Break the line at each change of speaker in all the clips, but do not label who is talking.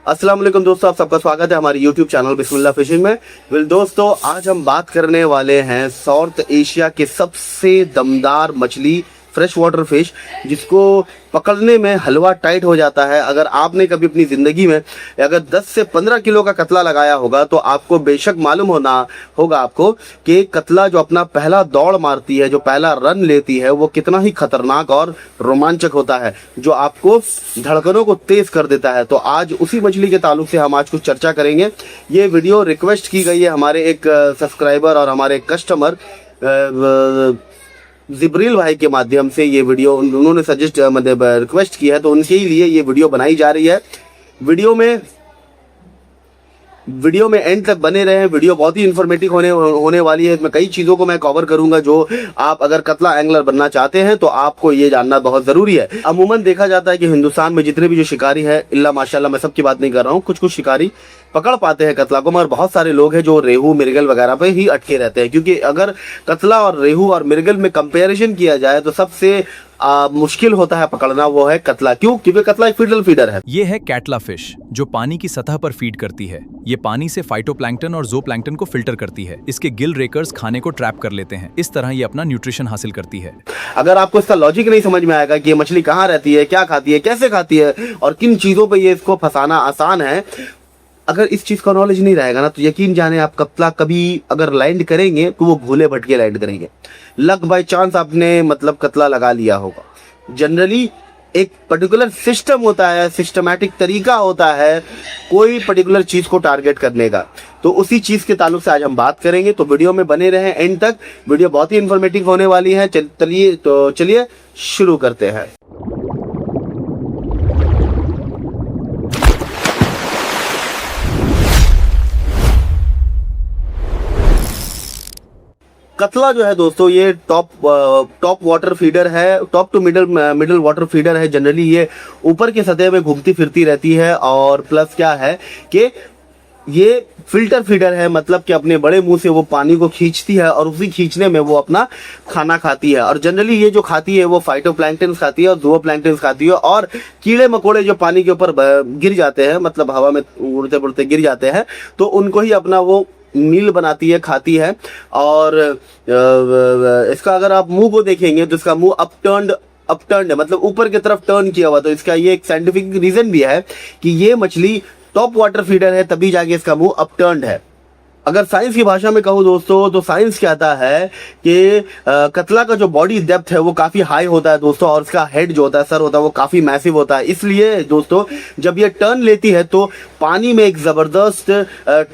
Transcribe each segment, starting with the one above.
अस्सलाम वालेकुम दोस्तों, आप सबका स्वागत है हमारे YouTube चैनल बिस्मिल्लाह फिशिंग में। दोस्तों, आज हम बात करने वाले हैं साउथ एशिया के सबसे दमदार मछली फ्रेश वाटर फिश, जिसको पकड़ने में हलवा टाइट हो जाता है। अगर आपने कभी अपनी ज़िंदगी में अगर 10 से 15 किलो का कतला लगाया होगा तो आपको बेशक मालूम होगा आपको कि कतला जो अपना पहला दौड़ मारती है, जो पहला रन लेती है, वो कितना ही खतरनाक और रोमांचक होता है, जो आपको धड़कनों को तेज कर देता है। तो आज उसी मछली के ताल्लुक से हम आज कुछ चर्चा करेंगे। ये वीडियो रिक्वेस्ट की गई है हमारे एक सब्सक्राइबर और हमारे कस्टमर जिब्रील भाई के माध्यम से। ये वीडियो उन्होंने सजेस्ट मतलब रिक्वेस्ट की है, तो उनके ही लिए ये वीडियो बनाई जा रही है। वीडियो में एंड तक बने रहे। वीडियो बहुत ही इन्फॉर्मेटिव होने वाली है। इसमें कई चीज़ों को मैं कवर करूंगा जो आप अगर कतला एंगलर बनना चाहते हैं तो आपको ये जानना बहुत ज़रूरी है। अमूमन देखा जाता है कि हिंदुस्तान में जितने भी जो शिकारी है, इल्ला माशाल्लाह, मैं सबकी बात नहीं कर रहा हूँ, कुछ कुछ शिकारी पकड़ पाते हैं कतला को, मगर बहुत सारे लोग हैं जो रेहू मिर्गल वगैरह पे ही अटके रहते हैं। क्योंकि अगर कतला और रेहू और मिर्गल में कंपैरिजन किया जाए तो सबसे मुश्किल होता है पकड़ना, वो है कतला। क्यों? क्योंकि कतला एक फीडर फीडर है।
ये है कैटला फिश, जो पानी की सतह पर फीड करती है। ये पानी से फाइटोप्लैंक्टन और ज़ूप्लैंक्टन को फिल्टर करती है। इसके गिल रेकर्स खाने को ट्रैप कर लेते हैं। इस तरह ये अपना न्यूट्रिशन हासिल करती है।
अगर आपको इसका लॉजिक नहीं समझ में आएगा कि ये मछली कहाँ रहती है, क्या खाती है, कैसे खाती है और किन चीजों पे ये इसको फंसाना आसान है, अगर इस चीज का नॉलेज नहीं रहेगा ना, तो यकीन जाने आप कतला कभी अगर लैंड करेंगे तो वो भूले भटके लैंड करेंगे। लक बाय चांस आपने मतलब कतला लगा लिया होगा। जनरली एक पर्टिकुलर सिस्टम होता है, सिस्टमैटिक तरीका होता है कोई पर्टिकुलर चीज को टारगेट करने का। तो उसी चीज के ताल्लुक से आज हम बात करेंगे। तो वीडियो में बने रहें एंड तक। वीडियो बहुत ही इन्फॉर्मेटिव होने वाली है। चलिए शुरू करते हैं। कतला जो है दोस्तों, ये टॉप वाटर फीडर है, top to middle water feeder है। जनरली ये ऊपर की सतह में घूमती फिरती रहती है और प्लस क्या है कि ये फिल्टर फीडर है, मतलब कि अपने बड़े मुंह से वो पानी को खींचती है और उसी खींचने में वो अपना खाना खाती है। और जनरली ये जो खाती है वो फाइटोप्लैंक्टन खाती है और ज़ूओप्लैंक्टन खाती है। और कीड़े मकोड़े जो पानी के ऊपर गिर जाते हैं, मतलब हवा में उड़ते उड़ते गिर जाते हैं, तो उनको ही अपना वो मील बनाती है, खाती है। और इसका अगर आप मुंह को देखेंगे तो इसका मुंह अपटर्न्ड है, मतलब ऊपर की तरफ टर्न किया हुआ। तो इसका ये एक साइंटिफिक रीजन भी है कि ये मछली टॉप वाटर फीडर है, तभी जाके इसका मुंह अपटर्न्ड है। अगर साइंस की भाषा में कहूँ दोस्तों, तो साइंस कहता है कि कतला का जो बॉडी डेप्थ है वो काफ़ी हाई होता है दोस्तों, और इसका हेड जो होता है, सर होता है, वो काफ़ी मैसिव होता है। इसलिए दोस्तों जब ये टर्न लेती है तो पानी में एक ज़बरदस्त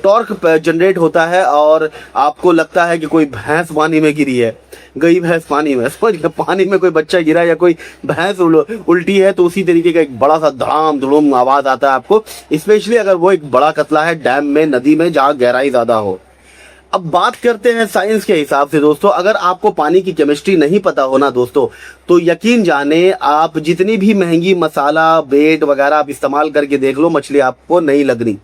टॉर्क जनरेट होता है और आपको लगता है कि कोई भैंस पानी में गिरी है, गई भैंस पानी में। समझ, पानी में कोई बच्चा गिरा या कोई भैंस उल्टी है तो उसी तरीके का एक बड़ा सा धड़ाम धुड़ूम आवाज़ आता है आपको, स्पेशली अगर वो एक बड़ा कतला है डैम में, नदी में, जहाँ गहराई ज़्यादा हो। अब बात करते हैं साइंस के हिसाब से दोस्तों। अगर आपको पानी की केमिस्ट्री नहीं पता हो ना दोस्तों, तो यकीन जाने आप जितनी भी महंगी मसाला बेट वगैरह आप इस्तेमाल करके देख लो, मछली आपको नहीं लगनी।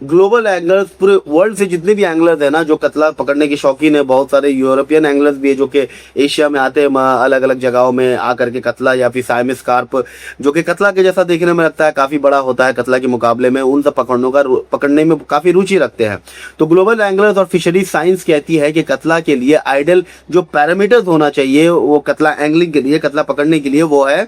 ग्लोबल एंगलर्स, पूरे वर्ल्ड से जितने भी एंगलर्स हैं ना जो कतला पकड़ने के शौकीन है, बहुत सारे यूरोपियन एंगलर्स भी है जो कि एशिया में आते हैं, अलग अलग जगहों में आकर के कतला या फिर साइमस कार्प, जो कि कतला के जैसा देखने में लगता है, काफ़ी बड़ा होता है कतला के मुकाबले में, उन सब पकड़ने में काफ़ी रुचि रखते हैं। तो ग्लोबल एंगलर्स और फिशरीज साइंस कहती है कि कतला के लिए आइडल जो पैरामीटर्स होना चाहिए वो कतला एंगलिंग के लिए, कतला पकड़ने के लिए,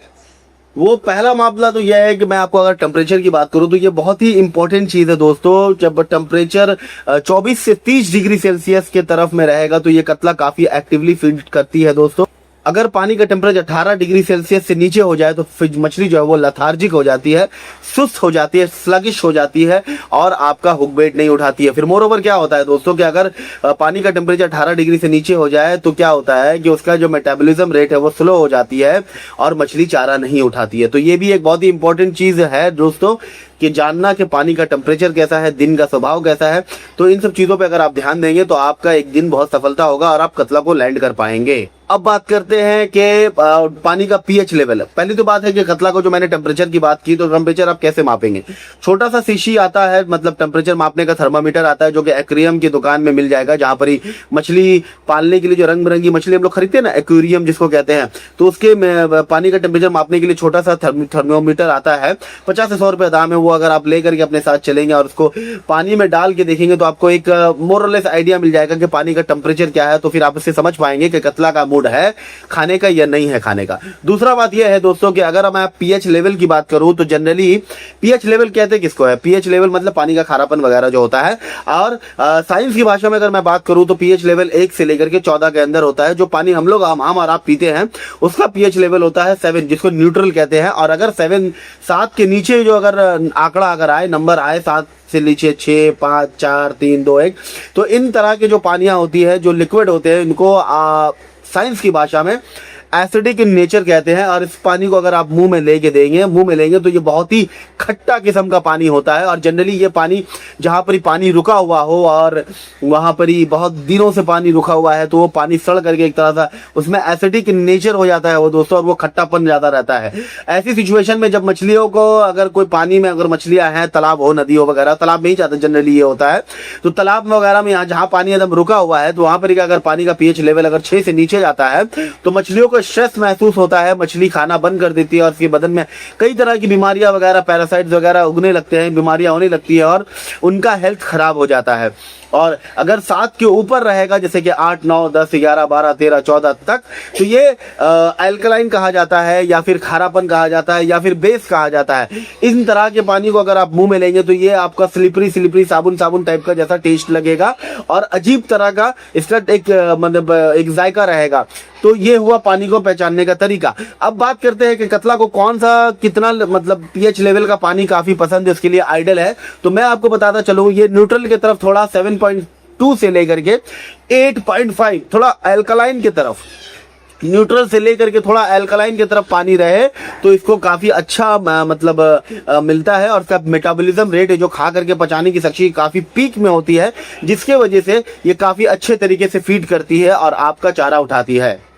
वो पहला मामला तो यह है कि मैं आपको अगर टेम्परेचर की बात करूं तो ये बहुत ही इंपॉर्टेंट चीज़ है दोस्तों। जब टेम्परेचर 24 से 30 डिग्री सेल्सियस के तरफ में रहेगा तो ये कतला काफ़ी एक्टिवली फीड करती है दोस्तों। अगर पानी का टेम्परेचर 18 डिग्री सेल्सियस से नीचे हो जाए तो फिर मछली जो है वो लथार्जिक हो जाती है, सुस्त हो जाती है, स्लगिश हो जाती है और आपका हुक बेट नहीं उठाती है। फिर मोरोवर क्या होता है दोस्तों कि अगर पानी का टेम्परेचर 18 डिग्री से नीचे हो जाए तो क्या होता है कि उसका जो मेटाबॉलिज्म रेट है वो स्लो हो जाती है और मछली चारा नहीं उठाती है। तो ये भी एक बहुत ही इंपॉर्टेंट चीज़ है दोस्तों कि जानना कि पानी का टेम्परेचर कैसा है, दिन का स्वभाव कैसा है। तो इन सब चीज़ों पे अगर आप ध्यान देंगे तो आपका एक दिन बहुत सफलता होगा और आप कतला को लैंड कर पाएंगे। अब बात करते हैं कि पानी का पीएच लेवल। पहली तो बात है कि कतला को जो मैंने टेम्परेचर की बात की, तो टेम्परेचर आप कैसे मापेंगे। छोटा सा शीशी आता है, मतलब टेम्परेचर मापने का थर्मामीटर आता है, जो कि एक्वेरियम की दुकान में मिल जाएगा, जहां पर ही मछली पालने के लिए जो रंग बिरंगी मछली हम लोग खरीदते हैं ना, एक्वेरियम जिसको कहते हैं, तो उसके पानी का टेम्परेचर मापने के लिए छोटा सा थर्मोमीटर आता है। 50 से 100 रुपए दाम है वो। अगर आप लेकर के अपने साथ चलेंगे और उसको पानी में डाल के देखेंगे तो आपको एक मोरलेस आइडिया मिल जाएगा कि पानी का टेम्परेचर क्या है। तो फिर आप इससे समझ पाएंगे कि कतला का मूड है खाने का या नहीं है खाने का। दूसरा बात यह है दोस्तों कि अगर मैं पीएच लेवल की बात करूं तो जनरली पीएच लेवल कहते हैं किसको है, पीएच लेवल मतलब पानी का खारापन वगैरह जो होता है। और साइंस की भाषा में अगर मैं बात करूं तो पीएच लेवल 1 से लेकर के 14 के अंदर होता है। जो पानी हम लोग हम और आप पीते हैं उसका पीएच लेवल होता है 7, जिसको न्यूट्रल कहते हैं। और अगर 7 के नीचे जो अगर आंकड़ा अगर आए, नंबर आए 7 से नीचे, 6, 5, 4, 3, 2, 1, तो इन तरह के जो पानियां होती है, जो लिक्विड होते हैं, इनको साइंस की भाषा में एसिडिक इन नेचर कहते हैं। और इस पानी को अगर आप मुंह में लेंगे तो ये बहुत ही खट्टा किस्म का पानी होता है। और जनरली ये पानी जहाँ पर ही पानी रुका हुआ हो और वहाँ पर ही बहुत दिनों से पानी रुका हुआ है, तो वो पानी सड़ करके एक तरह सा उसमें एसिडिक इन नेचर हो जाता है वो दोस्तों, और वो खट्टापन ज़्यादा रहता है। ऐसी सिचुएशन में जब मछलियों को अगर कोई पानी में अगर मछलियाँ हैं, तालाब हो, नदी हो वगैरह, तालाब में ही ज़्यादा जनरली ये होता है, तो तालाब में वगैरह में यहाँ जहाँ पानी एकदम रुका हुआ है, तो वहाँ पर अगर पानी का पीएच लेवल अगर 6 से नीचे जाता है तो मछलियों को स्ट्रेस महसूस होता है, मछली खाना बंद कर देती है और उसके बदन में कई तरह की बीमारियां वगैरह, पैरासाइट्स वगैरह उगने लगते हैं, बीमारियां होने लगती है और उनका हेल्थ खराब हो जाता है। और अगर 7 के ऊपर रहेगा, जैसे कि 8, 9, 10, 11, 12, 13, 14 तक, तो ये अल्कलाइन कहा जाता है, या फिर खारापन कहा जाता है, या फिर बेस कहा जाता है। इन तरह के पानी को अगर आप मुंह में लेंगे तो ये आपका स्लिपरी साबुन टाइप का जैसा टेस्ट लगेगा और अजीब तरह का इसका एक मतलब एक जायका रहेगा। तो ये हुआ पानी को पहचानने का तरीका। अब बात करते हैं कि कतला को कौन सा कितना मतलब पीएच लेवल का पानी काफी पसंद है, उसके लिए आइडल है। तो मैं आपको बताता चलूं, ये न्यूट्रल की तरफ थोड़ा 7.2 से लेकर के 8.5 थोड़ा अल्कलाइन की तरफ, न्यूट्रल से लेकर के थोड़ा अल्कलाइन की तरफ पानी रहे तो इसको काफी अच्छा मतलब मिलता है। और इसका मेटाबॉलिज्म रेट है जो खा करके पचाने की शक्ति काफी पीक में होती है, जिसके वजह से ये काफी अच्छे तरीके से फीड करती है और आपका चारा उठाती है।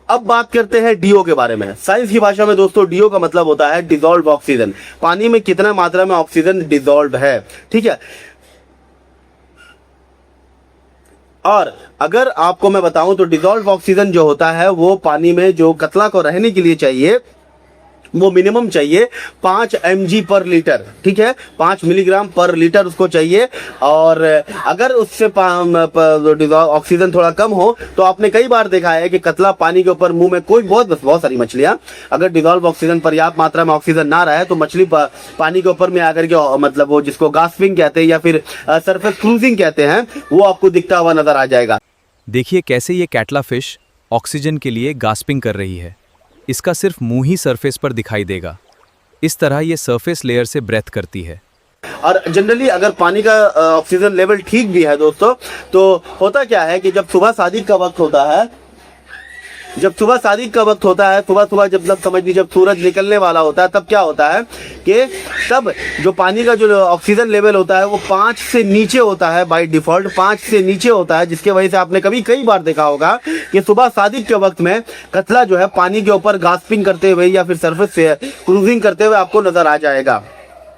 अब बात करते हैं डीओ के बारे में। साइंस की भाषा में दोस्तों डीओ का मतलब होता है डिसॉल्व ऑक्सीजन। पानी में कितना मात्रा में ऑक्सीजन डिसॉल्व है, ठीक है। और अगर आपको मैं बताऊं तो डिसॉल्व ऑक्सीजन जो होता है वो पानी में जो कतला को रहने के लिए चाहिए वो मिनिमम चाहिए 5 mg पर लीटर, ठीक है, 5 मिलीग्राम पर लीटर उसको चाहिए। और अगर उससे ऑक्सीजन थोड़ा कम हो तो आपने कई बार देखा है कि कतला पानी के ऊपर मुंह में कोई बहुत सारी मछलियां, अगर डिसॉल्व ऑक्सीजन पर्याप्त मात्रा में ऑक्सीजन ना रहे तो मछली पानी के ऊपर में आकर के मतलब वो जिसको गास्पिंग कहते हैं या फिर सरफेस क्रूजिंग कहते हैं, वो आपको दिखता हुआ नजर आ जाएगा।
देखिए कैसे ये कैटला फिश ऑक्सीजन के लिए गास्पिंग कर रही है। इसका सिर्फ मुंह ही सरफेस पर दिखाई देगा। इस तरह ये सरफेस लेयर से ब्रेथ करती है।
और जनरली अगर पानी का ऑक्सीजन लेवल ठीक भी है दोस्तों, तो होता क्या है कि जब सुबह शादी का वक्त होता है, सुबह जब समझ लीजिए जब सूरज निकलने वाला होता है, तब क्या होता है कि तब जो पानी का जो ऑक्सीजन लेवल होता है वो 5 से नीचे होता है, बाय डिफॉल्ट 5 से नीचे होता है, जिसके वजह से आपने कई बार देखा होगा कि सुबह शादी के वक्त में कतला जो है पानी के ऊपर गास्पिंग करते हुए या फिर सरफेस से क्रूजिंग करते हुए आपको नजर आ जाएगा।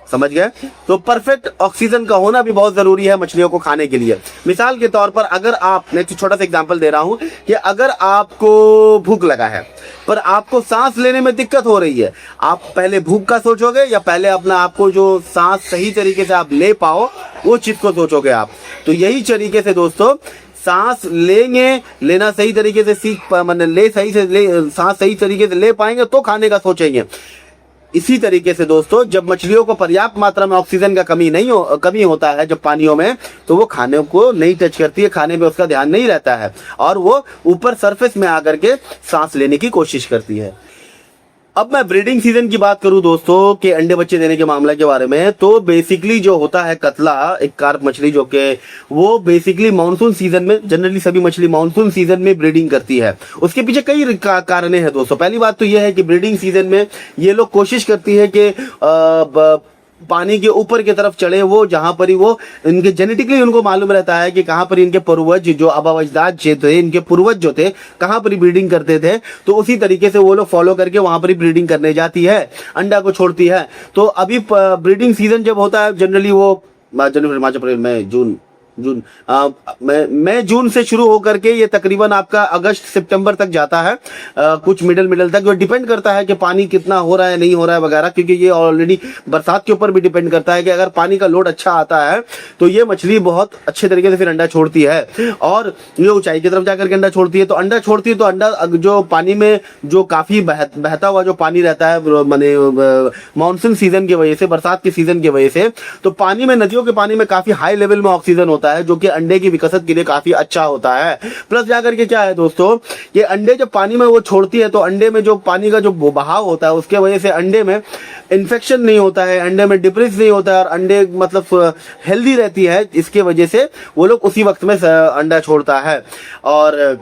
समझ गए? तो परफेक्ट ऑक्सीजन का होना भी बहुत जरूरी है मछलियों को खाने के लिए। मिसाल के तौर पर अगर आप, मैं छोटा सा एग्जांपल दे रहा हूं कि अगर आपको भूख लगा है पर आपको सांस लेने में दिक्कत हो रही है, आप पहले भूख का सोचोगे या पहले अपना आपको जो सांस सही तरीके से आप ले पाओ वो चीज को सोचोगे आप? तो यही तरीके से दोस्तों सांस लेना सही तरीके से सांस सही तरीके से ले पाएंगे तो खाने का सोचेंगे। इसी तरीके से दोस्तों जब मछलियों को पर्याप्त मात्रा में ऑक्सीजन का कमी होता है जब पानियों में, तो वो खाने को नहीं टच करती है, खाने पे उसका ध्यान नहीं रहता है और वो ऊपर सरफेस में आकर के सांस लेने की कोशिश करती है। अब मैं ब्रीडिंग सीजन की बात करूं दोस्तों के अंडे बच्चे देने के मामले के बारे में, तो बेसिकली जो होता है कतला एक कार्प मछली जो कि वो बेसिकली मानसून सीजन में, जनरली सभी मछली मानसून सीजन में ब्रीडिंग करती है। उसके पीछे कई कारण हैं दोस्तों। पहली बात तो यह है कि ब्रीडिंग सीजन में ये लोग कोशिश करती है कि पानी के ऊपर की तरफ चढ़े, वो जहां पर ही वो इनके जेनेटिकली उनको मालूम रहता है कि कहां पर इनके पूर्वज जो अबावजदाद थे, इनके पूर्वज जो थे कहां पर ब्रीडिंग करते थे, तो उसी तरीके से वो लोग फॉलो करके वहां पर ही ब्रीडिंग करने जाती है, अंडा को छोड़ती है। तो अभी ब्रीडिंग सीजन जब होता है जनरली वो जनवरी मार्च अप्रैल मई जून जून मई जून से शुरू होकर के ये तकरीबन आपका अगस्त सितंबर तक जाता है, कुछ मिडल तक। जो डिपेंड करता है कि पानी कितना हो रहा है नहीं हो रहा है वगैरह, क्योंकि ये ऑलरेडी बरसात के ऊपर भी डिपेंड करता है कि अगर पानी का लोड अच्छा आता है तो ये मछली बहुत अच्छे तरीके से फिर अंडा छोड़ती है, और ये ऊंचाई की तरफ जाकर के अंडा छोड़ती है। तो अंडा छोड़ती है तो अंडा जो पानी में जो काफी बहता हुआ जो पानी रहता है माने मानसून सीजन की वजह से, बरसात के सीजन की वजह से, तो पानी में, नदियों के पानी में काफी हाई लेवल में ऑक्सीजन होता है, जो कि अंडे की विकसित के लिए काफी अच्छा होता है। प्लस जाकर के क्या है दोस्तों, ये अंडे जब पानी में वो छोड़ती है तो अंडे में जो पानी का जो बहाव होता है उसके वजह से अंडे में इन्फेक्शन नहीं होता है, अंडे में डिप्रेस नहीं होता है, और अंडे मतलब हेल्दी रहती है। इसके वजह से वो लोग उसी वक्त में अंडा छोड़ता है। और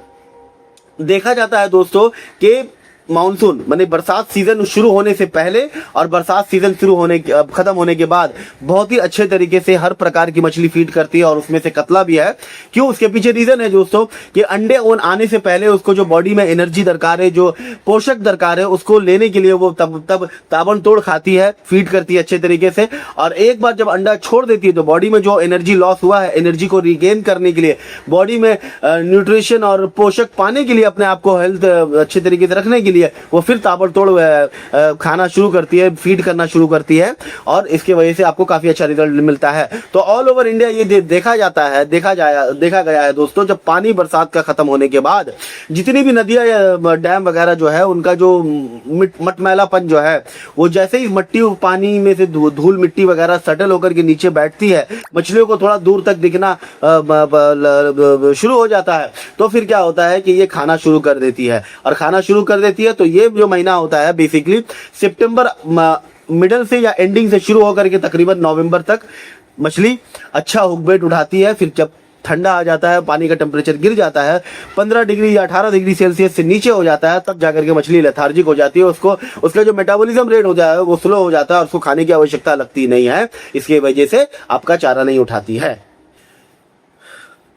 देखा जाता है दोस्तों कि मानसून माने बरसात सीजन शुरू होने से पहले और बरसात सीजन शुरू होने खत्म होने के बाद बहुत ही अच्छे तरीके से हर प्रकार की मछली फीड करती है, और उसमें से कतला भी है। क्यों? उसके पीछे रीजन है दोस्तों कि अंडे आने से पहले उसको जो बॉडी में एनर्जी दरकार है, जो पोषक दरकार है, उसको लेने के लिए वो तब ताबड़तोड़ खाती है, फीड करती है अच्छे तरीके से। और एक बार जब अंडा छोड़ देती है तो बॉडी में जो एनर्जी लॉस हुआ है, एनर्जी को रिगेन करने के लिए, बॉडी में न्यूट्रिशन और पोषक पाने के लिए, अपने आप को हेल्थ अच्छे तरीके से रखने के लिए वो फिर ताबड़तोड़ खाना शुरू करती है, फीड करना शुरू करती है, और इसके वजह से आपको काफी अच्छा रिजल्ट मिलता है। तो ऑल ओवर इंडिया ये देखा गया है दोस्तों, जब पानी बरसात का खत्म होने के बाद जितनी भी नदियां या डैम वगैरह जो है, उनका जो मटमैलापन जो है, वो जैसे ही मट्टी पानी में से धूल मिट्टी वगैरह सटल होकर के नीचे बैठती है, मछलियों को थोड़ा दूर तक दिखना शुरू हो जाता है, तो फिर क्या होता है कि ये खाना शुरू कर देती है। और खाना शुरू कर देती है तो ये जो महीना होता है बेसिकली सितंबर मिडल से या एंडिंग से शुरू होकर के तकरीबन नवंबर तक मछली अच्छा हुक बेट उठाती है। फिर जब ठंडा आ जाता है, पानी का टेम्परेचर गिर जाता है, 15 डिग्री या 18 डिग्री सेल्सियस से नीचे हो जाता है, तब जाकर के मछली लेथार्जिक हो जाती है। उसका जो मेटाबॉलिज्म रेट हो जाए वो स्लो हो जाता है, और उसको खाने की आवश्यकता लगती नहीं है, इसकी वजह से आपका चारा नहीं उठाती है।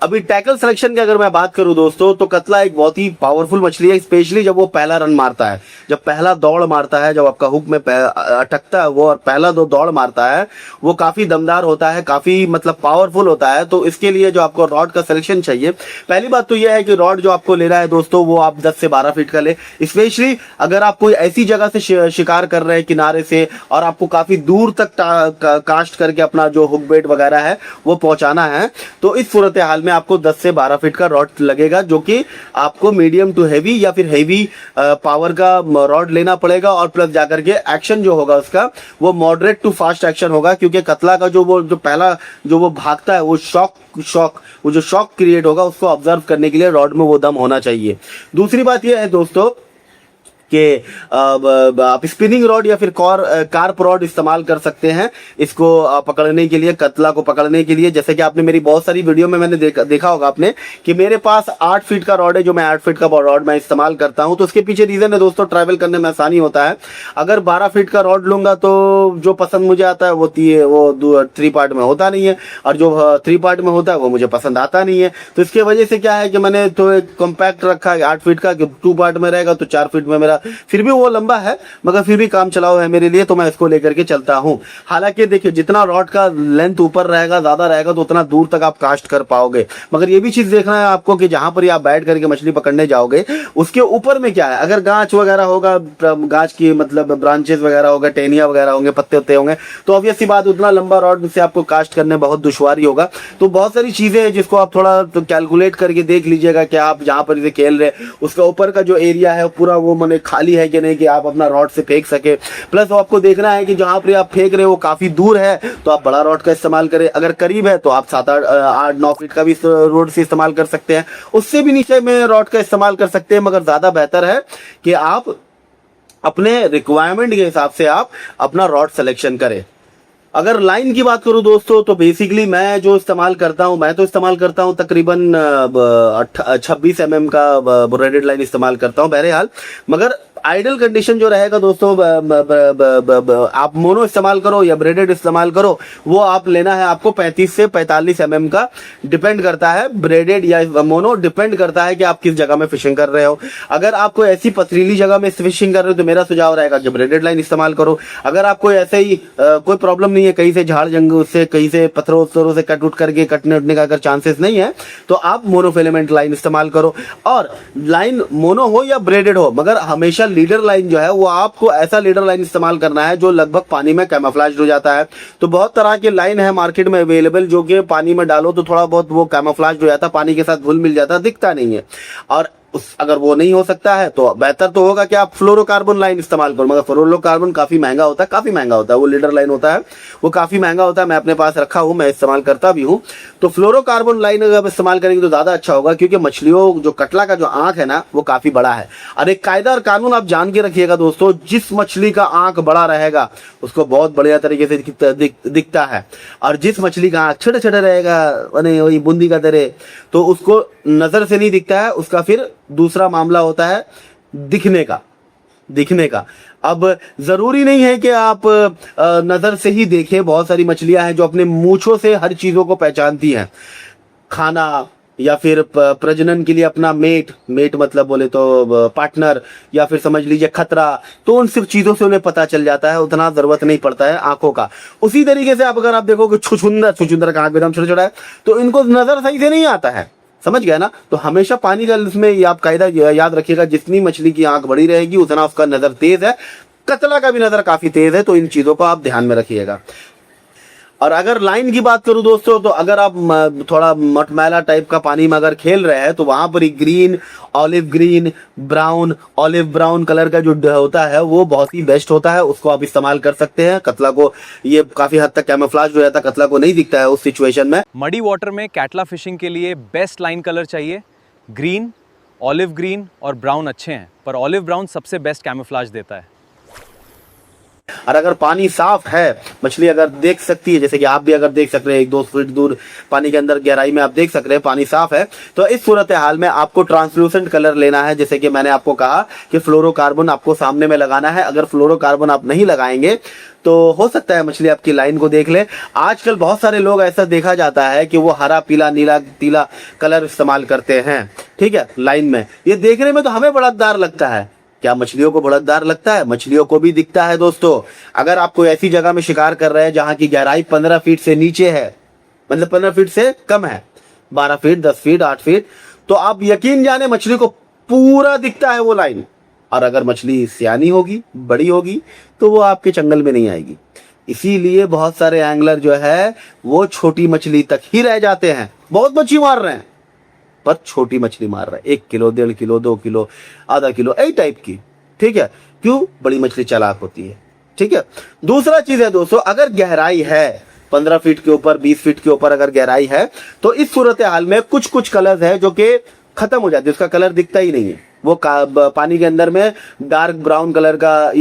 अभी टैकल सिलेक्शन की अगर मैं बात करूं दोस्तों, तो कतला एक बहुत ही पावरफुल मछली है, स्पेशली जब वो पहला रन मारता है, जब पहला दौड़ मारता है, जब आपका हुक में अटकता है वो और पहला दौड़ मारता है, वो काफी दमदार होता है, काफी मतलब पावरफुल होता है। तो इसके लिए जो आपको रॉड का सिलेक्शन चाहिए, पहली बात तो यह है कि रॉड जो आपको लेना है दोस्तों, वो आप 10 से 12 फीट का ले। स्पेशली अगर आप कोई ऐसी जगह से शिकार कर रहे हैं किनारे से, और आपको काफी दूर तक कास्ट करके अपना जो हुक बेट वगैरह है वो पहुंचाना है, तो इस सूरत हाल में आपको 10 से 12 फीट का रॉड लगेगा, जो कि आपको मीडियम टू हेवी या फिर हेवी पावर का रॉड लेना पड़ेगा। और प्लस जाकर के एक्शन जो होगा उसका वो मॉडरेट टू फास्ट एक्शन होगा, क्योंकि कतला का जो पहला जो वो भागता है, वो शॉक क्रिएट होगा, उसको ऑब्जर्व करने के लिए रॉड में वो दम होना चाहिए। दूसरी बात यह है दोस्तों कि आप स्पिनिंग रॉड या फिर कार्प रॉड इस्तेमाल कर सकते हैं इसको पकड़ने के लिए, कतला को पकड़ने के लिए। जैसे कि आपने मेरी बहुत सारी वीडियो में मैंने देखा होगा आपने कि मेरे पास 8 फीट का रॉड है, जो मैं 8 फीट का रॉड मैं इस्तेमाल करता हूं। तो उसके पीछे रीजन है दोस्तों, ट्रैवल करने में आसानी होता है। अगर 12 फीट का रॉड लूंगा तो जो पसंद मुझे आता है वो 3 पार्ट में होता नहीं है, और जो 3 पार्ट में होता है वो मुझे पसंद आता नहीं है। तो इसके वजह से क्या है कि मैंने तो एक कॉम्पैक्ट रखा है 8 फीट का, कि 2 पार्ट में रहेगा तो 4 फीट में मेरा, फिर भी वो लंबा है मगर फिर भी काम चलाओ है मेरे लिए, तो मैं इसको लेकर के चलता हूं। हालांकि देखिए, जितना रॉड का लेंथ ऊपर रहेगा, ज्यादा रहेगा, तो उतना दूर तक आप कास्ट कर पाओगे। मगर ये भी चीज देखना है आपको कि जहां पर आप बैठ करके मछली पकड़ने जाओगे उसके ऊपर में क्या है। अगर गांच वगैरह होगा, गांच की मतलब ब्रांचेस वगैरह होगा, टेनिया वगैरह होंगे, पत्ते उत्ते होंगे, तो ऑब्वियस सी बात उतना लंबा रॉड से आपको कास्ट करने बहुत दुश्वारी होगा। तो बहुत सारी चीजें हैं जिसको आप थोड़ा तो कैलकुलेट करके देख लीजिएगा कि आप जहां पर इसे खेल रहे उसका ऊपर का जो एरिया है पूरा वो माने खाली है कि नहीं, कि आप अपना रॉड से फेंक सके। प्लस आपको देखना है कि जहां पर आप फेंक रहे हो काफी दूर है तो आप बड़ा रॉड का इस्तेमाल करें, अगर करीब है तो आप 7-8-9 फीट का भी रॉड से इस्तेमाल कर सकते हैं, उससे भी नीचे में रॉड का इस्तेमाल कर सकते हैं। मगर ज्यादा बेहतर है कि आप अपने रिक्वायरमेंट के हिसाब से आप अपना रॉड सिलेक्शन करें। अगर लाइन की बात करूं दोस्तों, तो बेसिकली मैं जो इस्तेमाल करता हूं तकरीबन 26 mm का ब्रेडेड लाइन इस्तेमाल करता हूं बहरहाल। मगर आइडल कंडीशन जो रहेगा दोस्तों, आप मोनो इस्तेमाल करो या ब्रेडेड इस्तेमाल करो, वो आप लेना है आपको 35 से 45 mm का, डिपेंड करता है ब्रेडेड या मोनो, डिपेंड करता है कि आप किस जगह में फिशिंग कर रहे हो। अगर आप कोई ऐसी पथरीली जगह में फिशिंग कर रहे हो तो मेरा सुझाव रहेगा कि ब्रेडेड लाइन इस्तेमाल करो। अगर आपको ऐसे ही कोई प्रॉब्लम नहीं है, कहीं से झाड़ जंगल से, कहीं से पत्थरों से कट उठ करके कटने उठने का अगर चांसेस नहीं है, तो आप मोनोफिलामेंट लाइन इस्तेमाल करो। और लाइन मोनो हो या ब्रेडेड हो, मगर हमेशा लीडर लाइन जो है वो आपको ऐसा लीडर लाइन इस्तेमाल करना है जो लगभग पानी में कैमोफ्लेज हो जाता है। तो बहुत तरह के लाइन है मार्केट में अवेलेबल जो कि पानी में डालो तो थोड़ा बहुत वो कैमोफ्लेज हो जाता है, पानी के साथ घुल मिल जाता है, दिखता नहीं है। और अगर वो नहीं हो सकता है तो बेहतर तो होगा कि आप फ्लोरोकार्बन लाइन इस्तेमाल करो, मगर फ्लोरोकार्बन काफी महंगा होता है, वो लीडर लाइन होता है, वो काफी महंगा होता है। मैं अपने पास रखा हूं, मैं इस्तेमाल करता भी हूं। तो फ्लोरोकार्बन लाइन अगर आप इस्तेमाल करेंगे तो ज्यादा अच्छा होगा, क्योंकि मछलियों जो कटला का जो आंख है ना वो काफी बड़ा है। और एक कायदा और कानून आप जान के रखिएगा दोस्तों, जिस मछली का आंख बड़ा रहेगा उसको बहुत बढ़िया तरीके से दिखता है, और जिस मछली का आंख छोटे छोटे रहेगा वही बूंदी का तरह, तो उसको नजर से नहीं दिखता है, उसका फिर दूसरा मामला होता है दिखने का। अब जरूरी नहीं है कि आप नजर से ही देखें, बहुत सारी मछलियां हैं जो अपने मूंछों से हर चीजों को पहचानती हैं, खाना या फिर प्रजनन के लिए अपना मेट मतलब बोले तो पार्टनर, या फिर समझ लीजिए खतरा, तो उन सब चीजों से उन्हें पता चल जाता है, उतना जरूरत नहीं पड़ता है आंखों का। उसी तरीके से आप अगर आप देखोगे छुछुंदर का आंख एकदम छोटा छोटा है तो इनको नजर सही से नहीं आता है, समझ गया ना। तो हमेशा पानी का इसमें ये आप कायदा याद रखिएगा, जितनी मछली की आंख बड़ी रहेगी उतना उसका नजर तेज है, कतला का भी नजर काफी तेज है, तो इन चीजों को आप ध्यान में रखिएगा। और अगर लाइन की बात करूं दोस्तों, तो अगर आप थोड़ा मटमैला टाइप का पानी में अगर खेल रहे हैं तो वहां पर green, olive green, brown, olive brown colour का जो होता है वो बहुत ही बेस्ट होता है, उसको आप इस्तेमाल कर सकते हैं। कतला को ये काफी हद तक कैमोफ्लेज हो जाता है, कतला को नहीं दिखता है उस सिचुएशन में।
मडी वाटर में कैटला फिशिंग के लिए बेस्ट लाइन कलर चाहिए ग्रीन, ऑलिव ग्रीन और ब्राउन अच्छे हैं, पर ऑलिव ब्राउन सबसे बेस्ट कैमोफ्लेज देता है।
और अगर पानी साफ है, मछली अगर देख सकती है, जैसे कि आप भी अगर देख सक रहे हैं 1-2 फीट दूर पानी के अंदर गहराई में आप देख सक रहे हैं पानी साफ है, तो इस सूरत हाल में आपको ट्रांसलूसेंट कलर लेना है। जैसे कि मैंने आपको कहा कि फ्लोरोकार्बन आपको सामने में लगाना है। अगर फ्लोरोकार्बन आप नहीं लगाएंगे तो हो सकता है मछली आपकी लाइन को देख ले। आजकल बहुत सारे लोग ऐसा देखा जाता है कि वो हरा, पीला, नीला, पीला कलर इस्तेमाल करते हैं, ठीक है, लाइन में। ये देखने में तो हमें बड़कदार लगता है, क्या मछलियों को बड़कदार लगता है? मछलियों को भी दिखता है दोस्तों। अगर आप कोई ऐसी जगह में शिकार कर रहे हैं जहां की गहराई 15 फीट से नीचे है, मतलब 15 फीट से कम है, 12 फीट, 10 फीट, 8 फीट, तो आप यकीन जाने मछली को पूरा दिखता है वो लाइन। और अगर मछली सियानी होगी, बड़ी होगी, तो वो आपके चंगल में नहीं आएगी। इसीलिए बहुत सारे एंगलर जो है वो छोटी मछली तक ही रह जाते हैं। बहुत मछली मार रहे हैं पर छोटी मछली मार रहा है, 1 किलो, 1.5 किलो, 2 किलो, आधा किलो, यही टाइप की, ठीक है। क्यों? बड़ी मछली चालाक होती है, ठीक है। दूसरा चीज है दोस्तों, अगर गहराई है 15 फीट के ऊपर, 20 फीट के ऊपर अगर गहराई है, तो इस सूरत हाल में कुछ कलर्स है जो कि खत्म हो जाते हैं, उसका कलर दिखता ही नहीं है। वो पानी के अंदर में डार्क ब्राउन कलर का,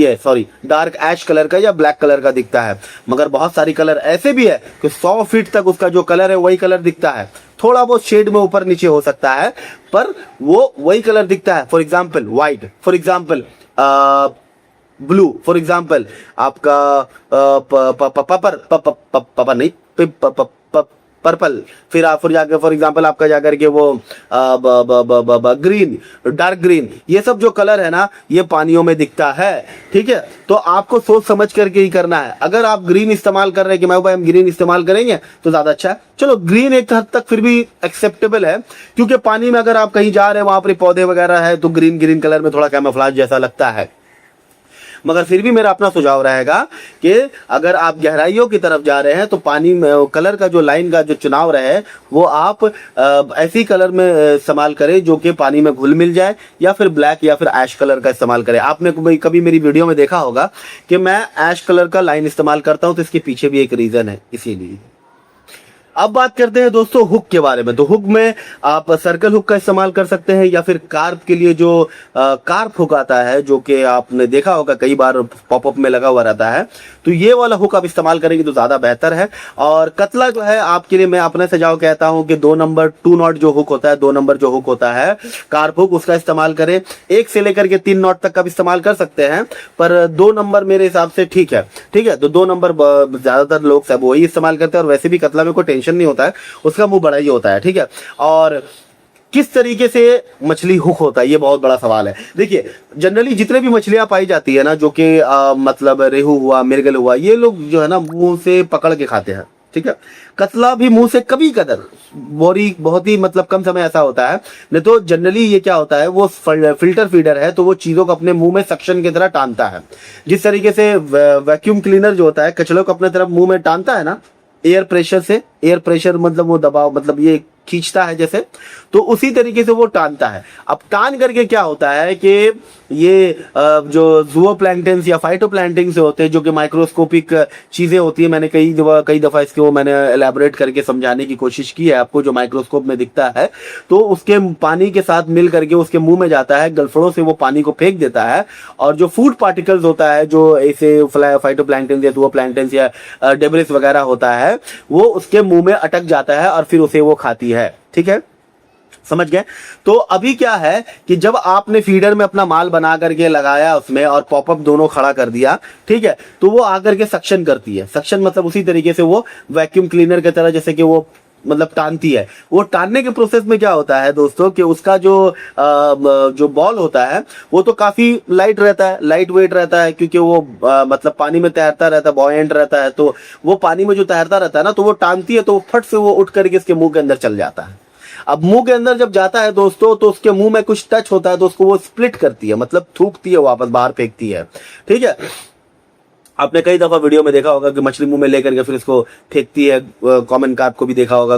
डार्क ऐश कलर का या ब्लैक कलर का दिखता है। मगर बहुत सारी कलर ऐसे भी है कि 100 फीट तक उसका जो कलर है वही कलर दिखता है, थोड़ा बहुत शेड में ऊपर नीचे हो सकता है, पर वो वही कलर दिखता है। For example white, for example blue, for example आपका पर्पल, फिर जाकर फॉर एग्जांपल आपका जाकर के वो ग्रीन, डार्क ग्रीन, ये सब जो कलर है ना ये पानियों में दिखता है, ठीक है। तो आपको सोच समझ करके ही करना है। अगर आप ग्रीन इस्तेमाल कर रहे हैं कि मैं भाई हम ग्रीन इस्तेमाल करेंगे तो ज्यादा अच्छा है, चलो ग्रीन एक हद तक फिर भी एक्सेप्टेबल है, क्योंकि पानी में अगर आप कहीं जा रहे हैं वहां पर पौधे वगैरह है तो ग्रीन कलर में थोड़ा कैमोफ्लेज जैसा लगता है। मगर फिर भी मेरा अपना सुझाव रहेगा कि अगर आप गहराइयों की तरफ जा रहे हैं तो पानी में कलर का जो लाइन का जो चुनाव रहे वो आप ऐसी कलर में इस्तेमाल करें जो कि पानी में घुल मिल जाए, या फिर ब्लैक या फिर ऐश कलर का इस्तेमाल करें। आपने कभी मेरी वीडियो में देखा होगा कि मैं ऐश कलर का लाइन इस्तेमाल करता हूं, तो इसके पीछे भी एक रीजन है। इसीलिए अब बात करते हैं दोस्तों हुक के बारे में। तो हुक में आप सर्कल हुक का इस्तेमाल कर सकते हैं या फिर कार्प के लिए जो कार्प हुक आता है, जो कि आपने देखा होगा कई बार पॉपअप में लगा हुआ रहता है, तो ये वाला हुक आप इस्तेमाल करेंगे तो ज़्यादा बेहतर है। और कतला जो है आपके लिए मैं अपने सुझाव कहता हूं कि 2 नंबर 2 नॉट जो हुक होता है, 2 नंबर जो हुक होता है कार्प हुक, उसका इस्तेमाल करें। 1 से लेकर के 3 नॉट तक का भी इस्तेमाल कर सकते हैं, पर 2 नंबर मेरे हिसाब से ठीक है। ठीक है, तो 2 नंबर ज़्यादातर लोग सब वही इस्तेमाल करते हैं, और वैसे भी कतला में कोई टेंशन नहीं होता है, उसका मुंह बड़ा ही होता है। ठीक है, और किस तरीके से मछली हुक होता है ये बहुत बड़ा सवाल है। देखिए जनरली जितने भी मछलियां पाई जाती है ना, जो कि मतलब रेहू हुआ, मिर्गल हुआ, ये लोग जो है ना मुंह से पकड़ के खाते हैं। ठीक है, कतला भी मुंह से कभी कदर बोरी बहुत ही मतलब कम समय ऐसा होता है, नहीं तो जनरली ये क्या होता है, वो फिल्टर फीडर है, तो वो चीजों को अपने मुंह में सक्शन की तरह टानता है। जिस तरीके से वैक्यूम क्लीनर जो होता है कचड़ों को अपने तरफ मुंह में टानता है ना, एयर प्रेशर से, एयर प्रेशर मतलब वो दबाव, मतलब ये खींचता है जैसे, तो उसी तरीके से वो टानता है। अब टान करके क्या होता है कि ये जो ज़ूओप्लैंक्टन्स या फाइटोप्लैंक्टन्स होते हैं, जो कि माइक्रोस्कोपिक चीज़ें होती है, मैंने कई दफ़ा इसको मैंने एलैबोरेट करके समझाने की कोशिश की है आपको। जो माइक्रोस्कोप में दिखता है तो उसके पानी के साथ मिल करके उसके मुंह में जाता है, गलफड़ों से वो पानी को फेंक देता है, और जो फूड पार्टिकल्स होता है, जो ऐसे फाइटोप्लैंक्टन्स या ज़ूओप्लैंक्टन्स या डेब्रिस वगैरह होता है, वो उसके मुंह में अटक जाता है और फिर उसे वो खाती है। ठीक है, समझ गए। तो अभी क्या है कि जब आपने फीडर में अपना माल बना करके लगाया उसमें और पॉपअप दोनों खड़ा कर दिया, ठीक है, तो वो आकर के सक्शन करती है। सक्शन मतलब उसी तरीके से वो वैक्यूम क्लीनर की तरह, जैसे कि वो मतलब टानती है। वो टानने के प्रोसेस में क्या होता है दोस्तों कि उसका जो बॉल होता है वो तो काफी लाइट रहता है, लाइट वेट रहता है, क्योंकि वो मतलब पानी में तैरता रहता है, बॉयेंट रहता है। तो वो पानी में जो तैरता रहता है ना, तो वो टानती है, तो फट से वो उठ करके इसके मुंह के अंदर चल जाता है। अब मुंह के अंदर जब जाता है दोस्तों, तो उसके मुंह में कुछ टच होता है, तो उसको वो स्प्लिट करती है, मतलब थूकती है, वापस बाहर फेंकती है। ठीक है, आपने कई दफा वीडियो में देखा होगा कि मछली मुंह में लेकर के फिर इसको फेंकती है। कॉमन कार्प को भी देखा होगा,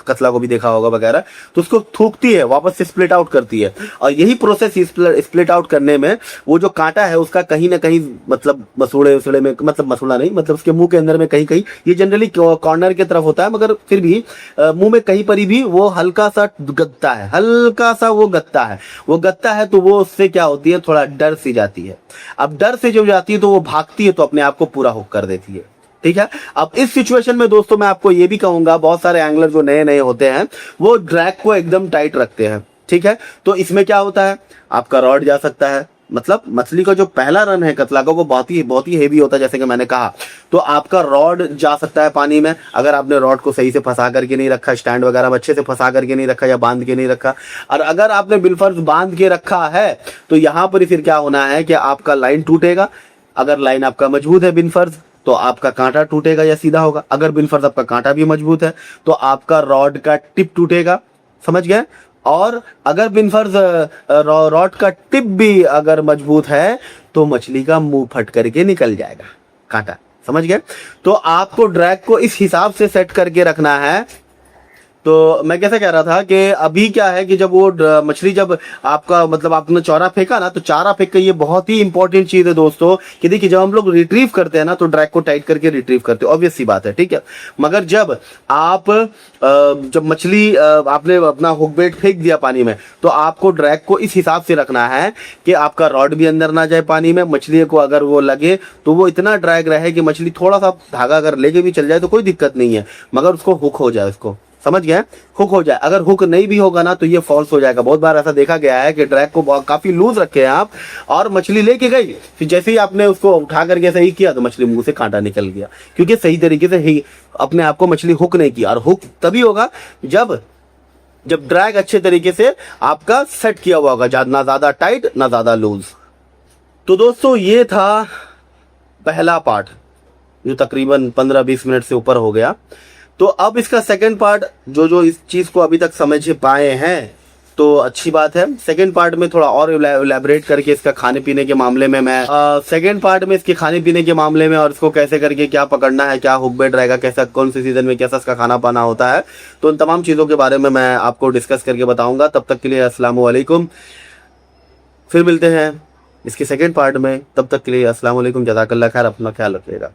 कतला को भी देखा होगा वगैरह, तो उसको थूकती है, वापस से स्प्लिट आउट करती है। और यही प्रोसेस स्प्लिट आउट करने में वो जो कांटा है उसका कहीं ना कहीं मतलब मसूड़े उसड़े में, मतलब मसूड़ा नहीं, मतलब उसके मुंह के अंदर में कहीं कहीं, ये जनरली कॉर्नर की तरफ होता है, मगर फिर भी मुंह में कहीं पर भी वो हल्का सा गत्ता है, हल्का सा वो गत्ता है। वो गत्ता है तो वो उससे क्या होती है, थोड़ा डर सी जाती है। अब डर से जो जाती है तो वो भागती है, तो अपने आप को पूरा हुक कर देती है। ठीक है, अब इस सिचुएशन में दोस्तों मैं आपको ये भी कहूंगा, बहुत सारे एंगलर जो नए नए होते हैं वो ड्रैग को एकदम टाइट रखते हैं। ठीक है, तो इसमें क्या होता है, आपका रॉड जा सकता है, मतलब मछली का जो पहला रन है कतला का वो बहुत ही हेवी होता है, जैसे कि मैंने कहा, तो आपका रॉड जा सकता है पानी में, अगर आपने रॉड को सही से फंसा करके नहीं रखा, स्टैंड वगैरह में अच्छे से फंसा करके नहीं रखा या बांध के नहीं रखा। और अगर आपने बिलफर्ज बांध के रखा है तो यहाँ पर फिर क्या होना है कि आपका लाइन टूटेगा। अगर लाइन आपका मजबूत है बिनफर्ज, तो आपका कांटा टूटेगा या सीधा होगा। अगर बिनफर्ज आपका कांटा भी मजबूत है तो आपका रॉड का टिप टूटेगा। समझ गए। और अगर बिनफर्ज रॉड का टिप भी अगर मजबूत है तो मछली का मुंह फट करके निकल जाएगा कांटा। समझ गए। तो आपको ड्रैग को इस हिसाब से सेट करके रखना है। तो मैं कैसे कह रहा था कि अभी क्या है कि जब वो मछली जब आपका मतलब आपने चारा फेंका ना, तो चारा फेंक के ये बहुत ही इंपॉर्टेंट चीज है दोस्तों कि देखिए जब हम लोग रिट्रीव करते हैं ना तो ड्रैग को टाइट करके रिट्रीव करते हैं, ऑब्वियस सी बात है। ठीक है, मगर जब आप जब मछली आपने अपना हुक बेट फेंक दिया पानी में, तो आपको ड्रैग को इस हिसाब से रखना है कि आपका रॉड भी अंदर ना जाए पानी में, मछली को अगर वो लगे तो वो इतना ड्रैग रहे कि मछली थोड़ा सा धागा अगर लेके भी चल जाए तो कोई दिक्कत नहीं है, मगर उसको हुक हो जाए, उसको समझ गए, हुक हो जाए। अगर हुक नहीं भी होगा ना तो ये फॉल्स हो जाएगा। बहुत बार ऐसा देखा गया है कि ड्रैग को काफी लूज रखे हैं आप और मछली लेके गई, फिर जैसे ही आपने उसको उठा करके सही किया तो मछली मुंह से कांटा निकल गया, क्योंकि सही तरीके से ही अपने आप को मछली हुक नहीं किया। और हुक तभी होगा जब ड्रैग अच्छे तरीके से आपका सेट किया हुआ होगा, ना ज्यादा टाइट ना ज्यादा लूज। तो दोस्तों ये था पहला पार्ट जो तकरीबन 15-20 मिनट से ऊपर हो गया। तो अब इसका सेकंड पार्ट जो इस चीज को अभी तक समझ पाए हैं तो अच्छी बात है। सेकंड पार्ट में थोड़ा और इलेबोरेट करके इसका खाने पीने के मामले में मैं सेकंड पार्ट में इसके खाने पीने के मामले में और इसको कैसे करके क्या पकड़ना है, क्या हुक बेट रहेगा, कैसा कौन से सीजन में कैसा इसका खाना पाना होता है, तो उन तमाम चीज़ों के बारे में मैं आपको डिस्कस करके बताऊंगा। तब तक के लिए अस्सलाम वालेकुम, फिर मिलते हैं इसके सेकंड पार्ट में। तब तक के लिए अस्सलाम वालेकुम, जज़ाकल्लाह खैर, अपना ख्याल रखिएगा।